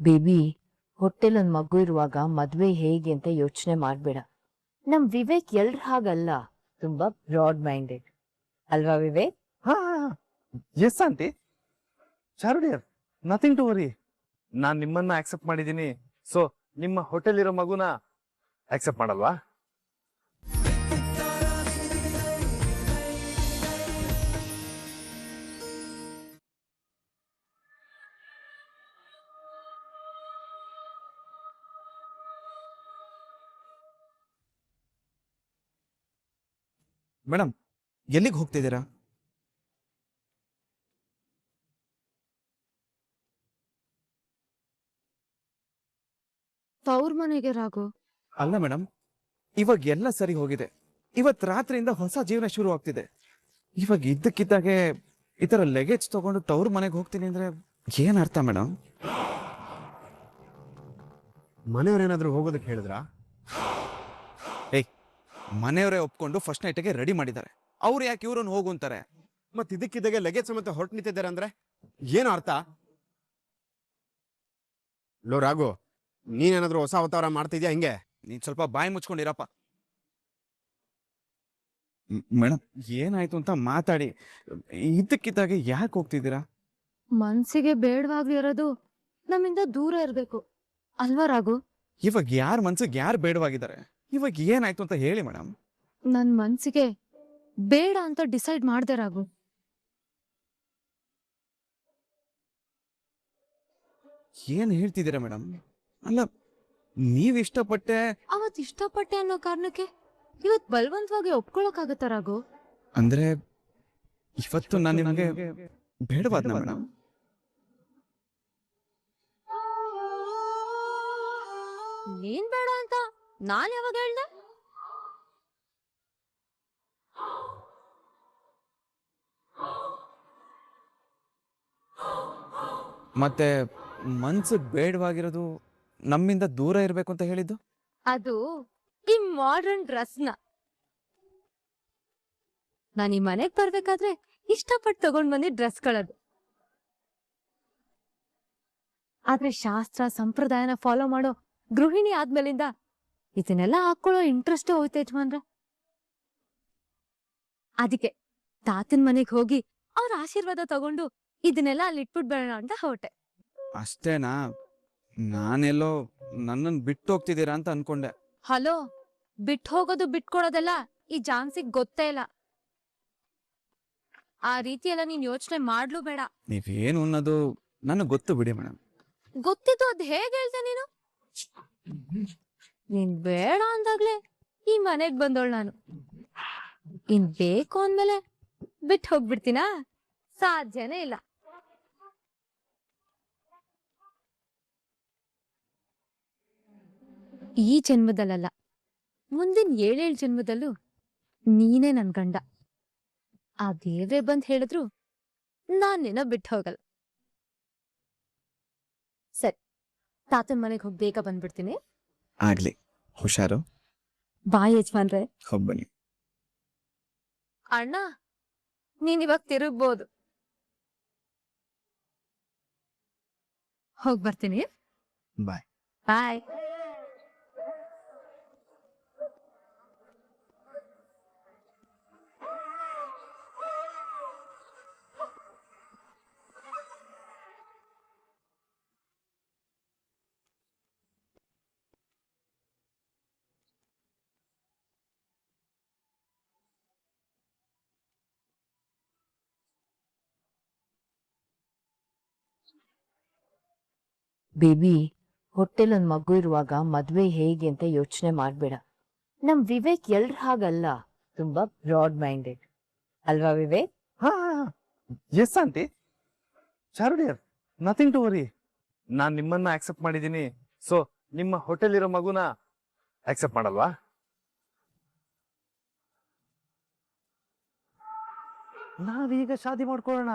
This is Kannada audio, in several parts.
ಬೇಬಿ, ಹೊಟ್ಟೆಲೊಂದ್ ಮಗು ಇರುವಾಗ ಮದ್ವೆ ಹೇಗೆ ಅಂತ ಯೋಚನೆ ಮಾಡ್ಬೇಡ. ನಮ್ ವಿವೇಕ್ ಎಲ್ರ ಹಾಗಲ್ಲ, ತುಂಬಾ ಬ್ರಾಡ್ ಮೈಂಡೆಡ್ ಅಲ್ವಾ ವಿವೇಕ್? ಹಾ yes aunty. Charu dear, nothing to worry. ನಾನ್ ನಿಮ್ಮನ್ನ ಆಕ್ಸೆಪ್ಟ್ ಮಾಡಿದ್ದೀನಿ, ಸೊ ನಿಮ್ಮ ಹೋಟೆಲ್ ಇರೋ ಮಗುನ ಆಕ್ಸೆಪ್ಟ್ ಮಾಡಲ್ವಾ? ಮೇಡಮ್, ಎಲ್ಲಿಗೆ ಹೋಗ್ತಿದ್ದೀರಾ? ತವ್ರ ಮನೆಗೆ ರಾಘು. ಅಲ್ಲ ಮೇಡಮ್, ಇವಾಗ ಎಲ್ಲ ಸರಿ ಹೋಗಿದೆ. ಇವತ್ ರಾತ್ರಿಯಿಂದ ಹೊಸ ಜೀವನ ಶುರು ಆಗ್ತಿದೆ. ಇವಾಗ ಇದ್ದಕ್ಕಿದ್ದಾಗೆ ಈ ತರ ಲಗೇಜ್ ತಗೊಂಡು ತವ್ರ ಮನೆಗೆ ಹೋಗ್ತೀನಿ ಅಂದ್ರೆ ಏನ್ ಅರ್ಥ ಮೇಡಮ್? ಮನೆಯವ್ರೇನಾದ್ರೂ ಹೋಗೋದಕ್ಕೆ ಹೇಳಿದ್ರಾ? ಏಯ್, ಮನೆಯವರೇ ಒಪ್ಕೊಂಡು ಫಸ್ಟ್ ನೈಟ್ಗೆ ರೆಡಿ ಮಾಡಿದ್ದಾರೆ. ಅವ್ರು ಯಾಕೆ ಇವ್ರನ್ನ ಹೋಗು ಅಂತಾರೆ? ಮತ್ತೆ ಇದಕ್ಕಿದ್ದಾಗೆ ಲಗೇಜ್ ಸಮೇತ ಹೊರಟು ನಿಂತಿದ್ದಾರೆ ಅಂದ್ರೆ ಏನು ಅರ್ಥ? ಲೋ ರಾಘು, ನೀನೇನಾದ್ರೂ ಹೊಸ ಅವತಾರ ಮಾಡ್ತಿದ್ಯಾ ಹಿಂಗೆ? ನೀನ್ ಸ್ವಲ್ಪ ಬಾಯಿ ಮುಚ್ಕೊಂಡಿರಪ್ಪ. ಮೇಡಮ್, ಏನಾಯ್ತು ಅಂತ ಮಾತಾಡಿ. ಇದ್ದಕ್ಕಿದ್ದಾಗೆ ಯಾಕೆ ಹೋಗ್ತಿದ್ದೀರಾ? ಮನ್ಸಿಗೆ ಬೇಡವಾಗ್ಲಿ ಇರೋದು ನಮ್ಮಿಂದ ದೂರ ಇರ್ಬೇಕು ಅಲ್ವಾ ರಾಘು? ಇವಾಗ ಯಾರ ಮನ್ಸಿಗೆ ಯಾರು ಬೇಡವಾಗಿದ್ದಾರೆ? ಇವಾಗ ಏನಾಯ್ತು ಅಂತ ಹೇಳಿ ಮೇಡಮ್. ನನ್ ಮನ್ಸಿಗೆ ಬೇಡ ಅಂತ ಡಿಸೈಡ್ ಮಾಡ್ದೆ ರಾಘು. ಏನ್ ಹೇಳ್ತಿದ್ದೀರಾ ಮೇಡಮ್? ಅಲ್ಲ, ನೀವ್ ಇಷ್ಟಪಟ್ಟೆ. ಅವತ್ ಇಷ್ಟಪಟ್ಟೆ ಅನ್ನೋ ಕಾರಣಕ್ಕೆ ಇವತ್ ಬಲವಂತವಾಗಿ ಒಪ್ಕೊಳಕ್ಕಾಗತ್ತ ರಾಘು? ಅಂದ್ರೆ ಇವತ್ತು ನಾನು ನಿಮಗೆ ಬೇಡವಾದ್ನ ಮೇಡಮ್? ನೀನ್ ಬೇಡ ಅಂತ ನಾನ್ ಯಾವಾಗ ಹೇಳ್ದೆ? ಮತ್ತೆ ಮನ್ಸಿಗೆ ಬೇಡವಾಗಿರೋದು ನಮ್ಮಿಂದ ದೂರ ಇರ್ಬೇಕು ಅಂತ ಹೇಳಿದ್ದು? ಅದು ಈ ಮಾಡರ್ನ್ ಡ್ರೆಸ್ನ ನಾನು ಈ ಮನೆಗ್ ಬರ್ಬೇಕಾದ್ರೆ ಇಷ್ಟಪಟ್ಟು ತಗೊಂಡ್ ಬಂದಿ ಡ್ರೆಸ್ಗಳದು. ಆದ್ರೆ ಶಾಸ್ತ್ರ ಸಂಪ್ರದಾಯನ ಫಾಲೋ ಮಾಡೋ ಗೃಹಿಣಿ ಆದ್ಮೇಲಿಂದ ಇದನ್ನೆಲ್ಲ ಹಾಕೊಳ್ಳೋ ಇಂಟ್ರೆಸ್ಟ್ ಹೋಯ್ತು ಯಜಮಾನ್ರ. ಅದಕ್ಕೆ ತಾತನ್ ಮನೆಗ್ ಹೋಗಿ ಅವ್ರ ಆಶೀರ್ವಾದ ತಗೊಂಡು ಇದನ್ನೆಲ್ಲ ಅಲ್ಲಿ ಇಟ್ಬಿಟ್ಬೇಡ ಅಂತ ಹೊರಟೆ. ಅಷ್ಟೇನಾ? ನಾನೆಲ್ಲೋ ನನ್ನನ್ನು ಬಿಟ್ಟು ಹೋಗ್ತಿದ್ದೀರಾ ಅಂತ ಅನ್ಕೊಂಡೆ. ಹಲೋ, ಬಿಟ್ಟು ಹೋಗೋದು ಬಿಟ್ಕೊಡೋದೆಲ್ಲ ಈ ಜಾನ್ಸಿಗ್ ಗೊತ್ತೇ ಇಲ್ಲ. ಆ ರೀತಿ ಎಲ್ಲ ನೀನ್ ಯೋಚನೆ ಮಾಡ್ಲೂ ಬೇಡ. ನೀವೇನು ಅನ್ನೋದು ನನಗೆ ಗೊತ್ತು ಬಿಡಿ ಮೇಡಮ್. ಗೊತ್ತಿದ್ದು ಅದ್ ಹೇಗೆ ಹೇಳ್ತೆ ನೀನು? ನೀನ್ ಬೇಡ ಅಂದಾಗ್ಲೇ ಈ ಮನೆಗ್ ಬಂದೋಳ್ ನಾನು. ಇನ್ ಬೇಕು ಅಂದ್ಮೇಲೆ ಬಿಟ್ಟು ಹೋಗ್ಬಿಡ್ತೀನಾ? ಸಾಧ್ಯನೇ ಇಲ್ಲ. ಈ ಜನ್ಮದಲ್ಲ, ಮುಂದಿನ 7 ಜನ್ಮದಲ್ಲೂ ನೀನೇ ನನ್ ಗಂಡ. ಆ ದೇವ್ರೆ ಬಂದ್ ಹೇಳಿದ್ರು ನಾನ್ ನಿನ್ನ ಬಿಟ್ಟು ಹೋಗಲ್ಲ. ಸರಿ, ತಾತನ್ ಮನೆಗೆ ಹೋಗಿ ಬೇಗ ಬಂದ್ಬಿಡ್ತೀನಿ. ಆಗ್ಲಿ, ಹುಷಾರು. ಬಾಯ್ ಯಜಮಾನ್ರೆ. ಹೋಗ್ಬನ್ನಿ. ಅಣ್ಣ, ನೀನ್ ಇವಾಗ ತಿರುಗ್ಬೋದು. ಹೋಗ್ ಬರ್ತೀನಿ. ಬಾಯ್. ಬಾಯ್. ಬೇಬಿ, ಹೊಟ್ಟೆಲೊಂದ್ ಮಗು ಇರುವಾಗ ಮದ್ವೆ ಹೇಗೆ ಅಂತ ಯೋಚನೆ ಮಾಡ್ಬೇಡ. ನಮ್ ವಿವೇಕ್ ಎಲ್ರ ಹಾಗಲ್ಲ, ತುಂಬಾ ಬ್ರಾಡ್ ಮೈಂಡೆಡ್ ಅಲ್ವಾ ವಿವೇಕ್? ಹಾ yes aunty. Charu dear, nothing to worry. ನಾನ್ ನಿಮ್ಮನ್ನ ಆಕ್ಸೆಪ್ಟ್ ಮಾಡಿದ್ದೀನಿ, ಸೊ ನಿಮ್ಮ ಹೋಟೆಲ್ ಇರೋ ಮಗುನ ಆಕ್ಸೆಪ್ಟ್ ಮಾಡಲ್ವಾ? ನಾವೀಗ ಶಾದಿ ಮಾಡ್ಕೊಳ್ಳೋಣ,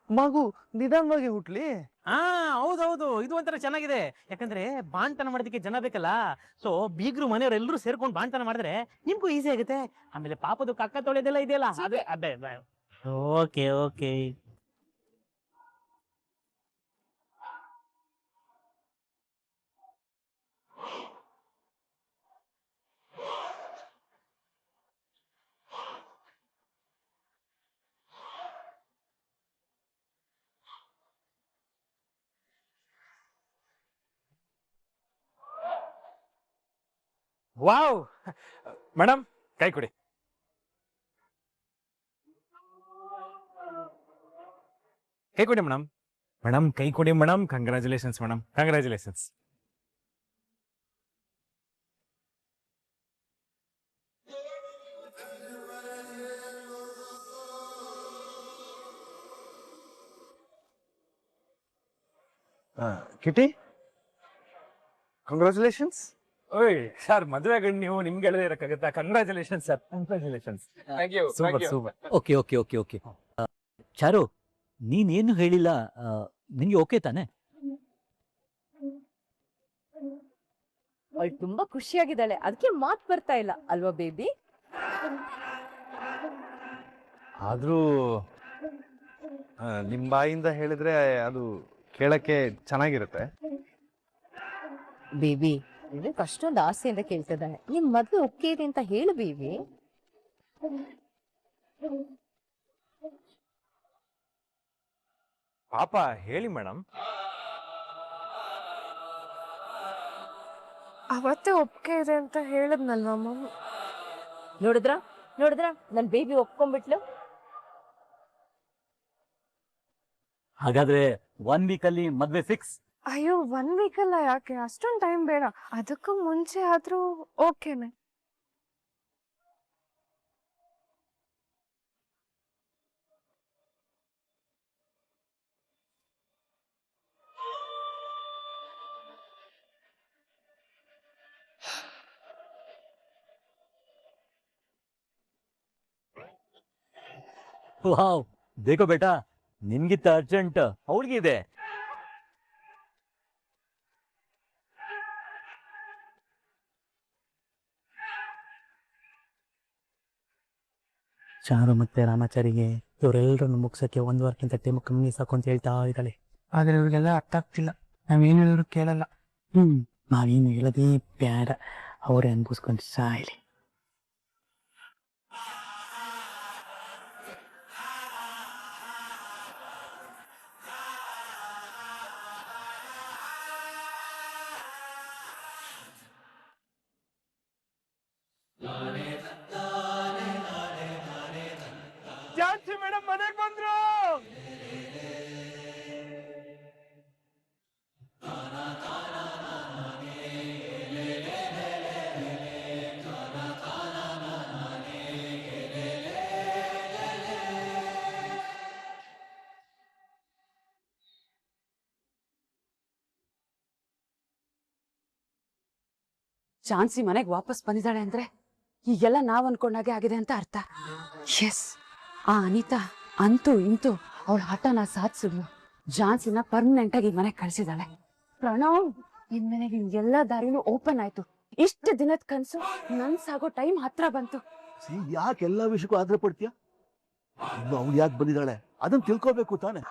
ಮಗು ನಿಧಾನವಾಗಿ ಹುಟ್ಲಿ. ಹಾ, ಹೌದೌದು, ಇದು ಒಂಥರ ಚೆನ್ನಾಗಿದೆ. ಯಾಕಂದ್ರೆ ಬಾಣ್ತನ ಮಾಡೋದಕ್ಕೆ ಜನ ಬೇಕಲ್ಲ. ಸೊ ಬೀಗ್ರು ಮನೆಯವರೆಲ್ಲರೂ ಸೇರ್ಕೊಂಡು ಬಾಣ್ತನ ಮಾಡಿದ್ರೆ ನಿಮ್ಗೂ ಈಸಿ ಆಗುತ್ತೆ. ಆಮೇಲೆ ಪಾಪದ ಕಕ್ಕ ತೊಳೆದೆಲ್ಲ ಇದೆಯಲ್ಲ, ಅದೇ ಅದೇ. Okay okay. ವಾವ್ ಮೇಡಮ್ ಕೈ ಕೊಡಿ. ಕೈ ಕೊಡಿ ಮೇಡಮ್. ಮೇಡಮ್ ಕೈ ಕೊಡಿ madam. Congratulations madam, congratulations. Kitty, congratulations. ಓಯ್ ಸರ್, ಮದುವೆ ಗಂಡು ನೀವು ನಿಮ್ಗೆ ಹೇಳದೇ ಇರಕ್ಕಾಗತ್ತಾ? Congratulations sir, congratulations. Super super. Okay okay okay okay Charu, ನೀನೇನು ಹೇಳಿಲ್ಲ, ನಿಂಗೆ ಓಕೆ ತಾನೆ? ಅವಳು ತುಂಬಾ ಖುಷಿಯಾಗಿದ್ದಾಳೆ, ಅದಕ್ಕೆ ಮಾತ್ ಬರ್ತಾ ಇಲ್ಲ ಅಲ್ವಾ ಬೇಬಿ? ಆದ್ರೂ ನಿಮ್ ಬಾಯಿಂದ ಹೇಳಿದ್ರೆ ಅದು ಕೇಳಕ್ಕೆ ಚೆನ್ನಾಗಿರುತ್ತೆ. ಬೇಬಿ, ಇದಕ್ಕೆ ಅಷ್ಟೊಂದು ಆಸೆಯಿಂದ ಕೇಳ್ತಿದ್ದಾನೆ. ನಿಮ್ ಮದ್ವೆ ಒಕ್ಕೆ ಇದೆ ಅಂತ ಹೇಳು ಬೇಬಿ. ಪಾಪ ಹೇಳಿ ಮೇಡಮ್. ಅವತ್ತೇ ಒಪ್ಪಿಗೆ ಇದೆ ಅಂತ ಹೇಳದ್ನಲ್ವಾ ಮಮ್ಮ. ನೋಡಿದ್ರ ನೋಡಿದ್ರ ನನ್ ಬೇಬಿ ಒಪ್ಕೊಂಡ್ಬಿಟ್ಲು. ಹಾಗಾದ್ರೆ 1 ವೀಕ್ ಅಲ್ಲಿ ಮದ್ವೆ ಫಿಕ್ಸ್? ಅಯ್ಯೋ 1 ವೀಕ್ ಅಲ್ಲ, ಯಾಕೆ ಅಷ್ಟೊಂದು ಟೈಮ್ ಬೇಡ, ಅದಕ್ಕೂ ಮುಂಚೆ ಆದ್ರೂ ಓಕೆನೆ. ವಾವ್, ಬೇಕೋ ಬೇಟಾ, ನಿನ್ಗಿತ್ತ ಅರ್ಜೆಂಟ್ ಅವಳಿಗಿದೆ. ಚಾರು ಮತ್ತೆ ರಾಮಾಚಾರಿಗೆ ಇವರೆಲ್ಲರನ್ನು ಮುಗ್ಸಕ್ಕೆ 1 ವಾರಕ್ಕಿಂತ ಟೈಮ್ ಕಮ್ಮಿ ಸಾಕು ಅಂತ ಹೇಳ್ತಾ ಇದ್ದಾಳೆ. ಆದ್ರೆ ಇವ್ರಿಗೆಲ್ಲ ಅರ್ಥ ಆಗ್ತಿಲ್ಲ, ನಾವೇನು ಹೇಳಿದ್ರು ಕೇಳಲ್ಲ. ನಾವೇನು ಹೇಳೋದೇ ಬೇಡ, ಅವರೇ ಅನ್ಭವಿಸ್ಕೊಂಡು ಸಾಯ್ಲಿ. ಝಾನ್ಸಿ ಮೇಡಮ್ ಮನೆಗೆ ಬಂದ್ರು. ಝಾನ್ಸಿ ಮನೆಗೆ ವಾಪಸ್ ಬಂದಿದ್ದಾಳೆ ಅಂದ್ರೆ ಈಗೆಲ್ಲ ನಾವ್ ಅನ್ಕೊಂಡಾಗೆ ಆಗಿದೆ ಅಂತ ಅರ್ಥ. ಎಸ್, ಆ ಅನಿತಾ ಅಂತೂ ಇಂತೂ ಅವಳ ಹಠನ ಸಾಧಿಸಿದ್ಲು. ಝಾನ್ಸಿನ ಪರ್ಮನೆಂಟ್ ಆಗಿ ಮನೆಗೆ ಕಳ್ಸಿದಾಳೆ. ಪ್ರಣವ್, ಇನ್ಮೇಲೆ ಎಲ್ಲ ದಾರಿನೂ ಓಪನ್ ಆಯ್ತು. ಇಷ್ಟು ದಿನದ ಕನ್ಸು ನನ್ಸಾಗೋ ಟೈಮ್ ಹತ್ರ ಬಂತು. ಯಾಕೆ ಎಲ್ಲಾ ವಿಷಯಕ್ಕೂ ಆದ್ರೆ ಪಡ್ತೀಯ? ಅವ್ಳು ಯಾಕೆ ಬಂದಿದ್ದಾಳೆ ಅದನ್ನ ತಿಳ್ಕೋಬೇಕು ತಾನೆ.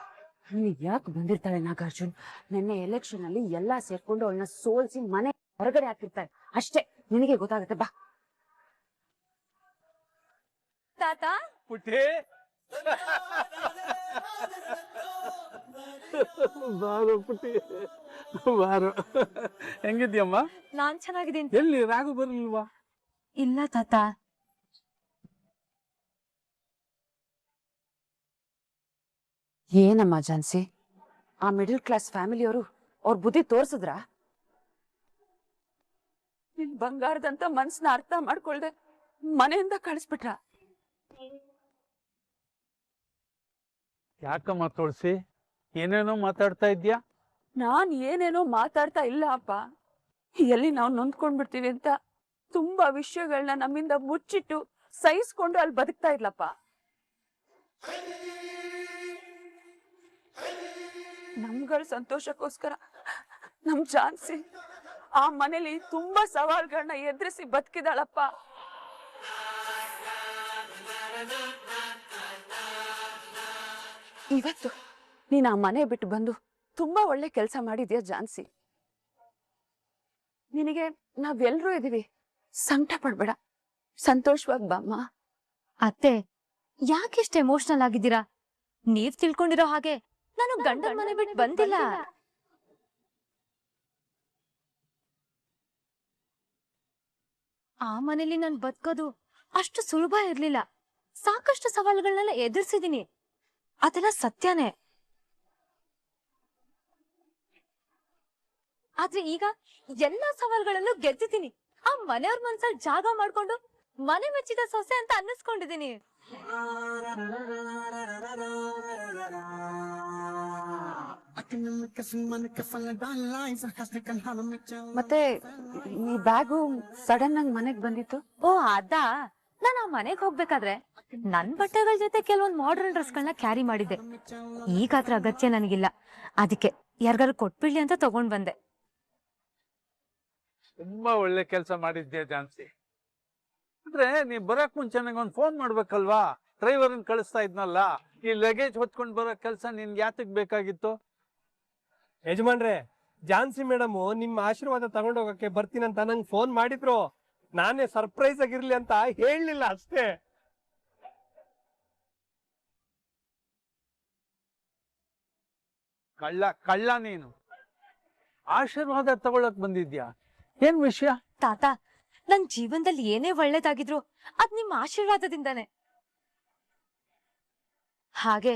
ಯಾಕೆ ಬಂದಿರ್ತಾಳೆ ನಾಗಾರ್ಜುನ್? ನಿನ್ನೆ ಎಲೆಕ್ಷನ್ ಅಲ್ಲಿ ಎಲ್ಲಾ ಸೇರ್ಕೊಂಡು ಅವಳನ್ನ ಸೋಲ್ಸಿ ಮನೆ ಹೊರಗಡೆ ಹಾಕಿರ್ತಾಳೆ ಅಷ್ಟೇ. ನಿನಗೆ ಗೊತ್ತಾಗತ್ತೆ, ಬಾ. ತಾತ, ಪುಟ್ಟಿ ಬಾರೋ ಪುಟ್ಟಿ ಬಾರೋ. ಹೆಂಗಿದ್ಯಮ್ಮ? ನಾನ್ ಚೆನ್ನಾಗಿದ್ದೀನಿ. ಎಲ್ಲಿ ರಾಘು ಬರ್ಲಿಲ್ವಾ? ಇಲ್ಲ ತಾತ. ಏನಮ್ಮ ಝಾನ್ಸಿ, ಆ ಮಿಡಲ್ ಕ್ಲಾಸ್ ಫ್ಯಾಮಿಲಿಯವರು ಅವ್ರ ಬುದ್ಧಿ ತೋರ್ಸಿದ್ರ? ನಿನ್ ಬಂಗಾರದಂತ ಮನ್ಸನ್ನ ಅರ್ಥ ಮಾಡ್ಕೊಳ್ದೆ ಮನೆಯಿಂದ ಕಳಿಸ್ಬಿಟ್ರ? ಯಾಕಮ್ಮ ತುಳಸಿ, ಏನೇನೋ ಮಾತಾಡ್ತಾ ಇದ್ಯಾ? ನಾನ್ ಏನೇನೋ ಮಾತಾಡ್ತಾ ಇಲ್ಲ ಅಪ್ಪ. ಎಲ್ಲಿ ನಾವು ನೊಂದ್ಕೊಂಡ್ಬಿಡ್ತೀವಿ ಅಂತ ತುಂಬಾ ವಿಷಯಗಳನ್ನ ನಮ್ಮಿಂದ ಮುಚ್ಚಿಟ್ಟು ಸಹಿಸ್ಕೊಂಡು ಅಲ್ಲಿ ಬದುಕ್ತಾ ಇದ್ಲಪ್ಪ. ನಮ್ಗಳ ಸಂತೋಷಕ್ಕೋಸ್ಕರ ನಮ್ ಝಾನ್ಸಿ ಆ ಮನೇಲಿ ತುಂಬಾ ಸವಾಲ್ಗಳನ್ನ ಎದುರಿಸಿ ಬದುಕಿದಾಳಪ್ಪ. ಇವತ್ತು ನೀನ್ ಆ ಮನೆ ಬಿಟ್ಟು ಬಂದು ತುಂಬಾ ಒಳ್ಳೆ ಕೆಲಸ ಮಾಡಿದ್ಯಾ ಝಾನ್ಸಿ. ನಿನಗೆ ನಾವೆಲ್ಲರೂ ಇದೀವಿ, ಸಂಕಟ ಪಡ್ಬೇಡ, ಸಂತೋಷವಾಗಿ ಬಾಮ್ಮ. ಅತ್ತೆ, ಯಾಕೆಷ್ಟು ಎಮೋಷನಲ್ ಆಗಿದ್ದೀರಾ? ನೀವ್ ತಿಳ್ಕೊಂಡಿರೋ ಹಾಗೆ ನಾನು ಗಂಡನ ಮನೆ ಬಿಟ್ಟು ಬಂದಿಲ್ಲ. ಆ ಮನೇಲಿ ನನ್ ಬದುಕೋದು ಅಷ್ಟು ಸುಲಭ ಇರ್ಲಿಲ್ಲ. ಸಾಕಷ್ಟು ಸವಾಲುಗಳನ್ನೆಲ್ಲ ಎದುರಿಸಿದೀನಿ, ಅದೆಲ್ಲ ಸತ್ಯನೇ. ಆದ್ರೆ ಈಗ ಎಲ್ಲಾ ಸವಾಲುಗಳಲ್ಲೂ ಗೆದ್ದಿದ್ದೀನಿ. ಆ ಮನೆಯವ್ರ ಮನ್ಸಲ್ಲಿ ಜಾಗ ಮಾಡ್ಕೊಂಡು ಮನೆ ಮೆಚ್ಚಿದ ಸೊಸೆ ಅಂತ ಅನ್ನಿಸ್ಕೊಂಡಿದೀನಿ. ಮತ್ತೆ ಈ ಬ್ಯಾಗು ಸಡನ್ ಆಗಿ ಮನೆಗ್ ಬಂದಿತ್ತು? ಓ ಅದಾ, ನಾನ್ ಆ ಮನೆಗ್ ಹೋಗ್ಬೇಕಾದ್ರೆ ನನ್ ಬಟ್ಟೆಗಳ ಜೊತೆ ಕೆಲವೊಂದ್ ಮಾಡರ್ನ್ ಡ್ರೆಸ್ಗಳನ್ನ ಕ್ಯಾರಿ ಮಾಡಿದ್ದೆ. ಈಗ ಅದ್ರ ಅಗತ್ಯ ನನಗಿಲ್ಲ, ಅದಕ್ಕೆ ಯಾರಿಗಾರು ಕೊಟ್ಬಿಡ್ಲಿ ಅಂತ ತಗೊಂಡ್ ಬಂದೆ. ತುಂಬಾ ಒಳ್ಳೆ ಕೆಲಸ ಮಾಡಿದ್ಯಾ ಝಾನ್ಸಿ. ಅಂದ್ರೆ ನೀ ಬರಕ್ ಮುಂಚೆ ನಂಗೊಂದು ಫೋನ್ ಮಾಡ್ಬೇಕಲ್ವಾ? ಡ್ರೈವರ್ನ ಕಳಿಸ್ತಾ ಇದ್ನಲ್ಲ, ಈ ಲಗೇಜ್ ಹೊತ್ಕೊಂಡ್ ಬರೋ ಕೆಲಸ ನಿನ್ಗೆ ಯಾತಕ್ ಬೇಕಾಗಿತ್ತು? ಯಜಮಾನ್ರೆ, ಝಾನ್ಸಿ ಮೇಡಮ್ ನಿಮ್ಮ ಆಶೀರ್ವಾದ ತಗೊಂಡೋಗಕ್ಕೆ ಬರ್ತೀನಂತ ನಂಗೆ ಫೋನ್ ಮಾಡಿದ್ರು. ನಾನೇ ಸರ್ಪ್ರೈಸ್ ಆಗಿರ್ಲಿ ಅಂತ ಹೇಳಲಿಲ್ಲ ಅಷ್ಟೇ. ಕಳ್ಳ ನೀನು. ಆಶೀರ್ವಾದ ತಗೊಳಕ್ ಬಂದಿದ್ಯಾ? ಏನ್ ವಿಷಯ? ತಾತ, ನನ್ ಜೀವನದಲ್ಲಿ ಏನೇ ಒಳ್ಳೇದಾಗಿದ್ರು ಅದ್ ನಿಮ್ ಆಶೀರ್ವಾದದಿಂದಾನೆ. ಹಾಗೆ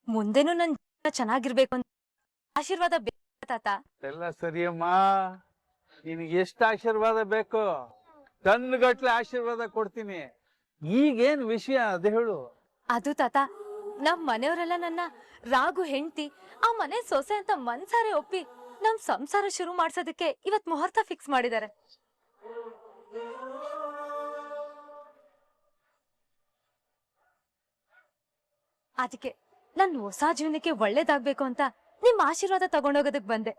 ಮುಂದೆನೂ ನನ್ ಜೀವನ ಚೆನ್ನಾಗಿರ್ಬೇಕು ಅಂತ ಆಶೀರ್ವಾದ ಬೇಕು ತಾತ. ಎಲ್ಲ ಸರಿಯಮ್ಮ, ನಿನಗೆ ಎಷ್ಟು ಆಶೀರ್ವಾದ ಬೇಕು ಟನ್ಗಟ್ಲೆ ಆಶೀರ್ವಾದ ಕೊಡ್ತೀನಿ. ಈಗೇನ್ ವಿಷಯ ಅದೇ ಹೇಳು. ಅದು ತಾತ, ನಮ್ ಮನೆಯವರೆಲ್ಲ ನನ್ನ ರಾಗು ಹೆಂಡ್ತಿ, ಆ ಮನೆ ಸೊಸೆ ಅಂತ ಮನ್ಸಾರೆ ಒಪ್ಪಿ ನಮ್ ಸಂಸಾರ ಶುರು ಮಾಡ್ಸೋದಕ್ಕೆ ಇವತ್ ಮುಹೂರ್ತ ಫಿಕ್ಸ್ ಮಾಡಿದ್ದಾರೆ. ಅದಕ್ಕೆ ನನ್ ಹೊಸ ಜೀವನಕ್ಕೆ ಒಳ್ಳೇದಾಗ್ಬೇಕು ಅಂತ ನಿಮ್ ಆಶೀರ್ವಾದ ತಗೊಂಡೋಗೋದಕ್ ಬಂದೆ.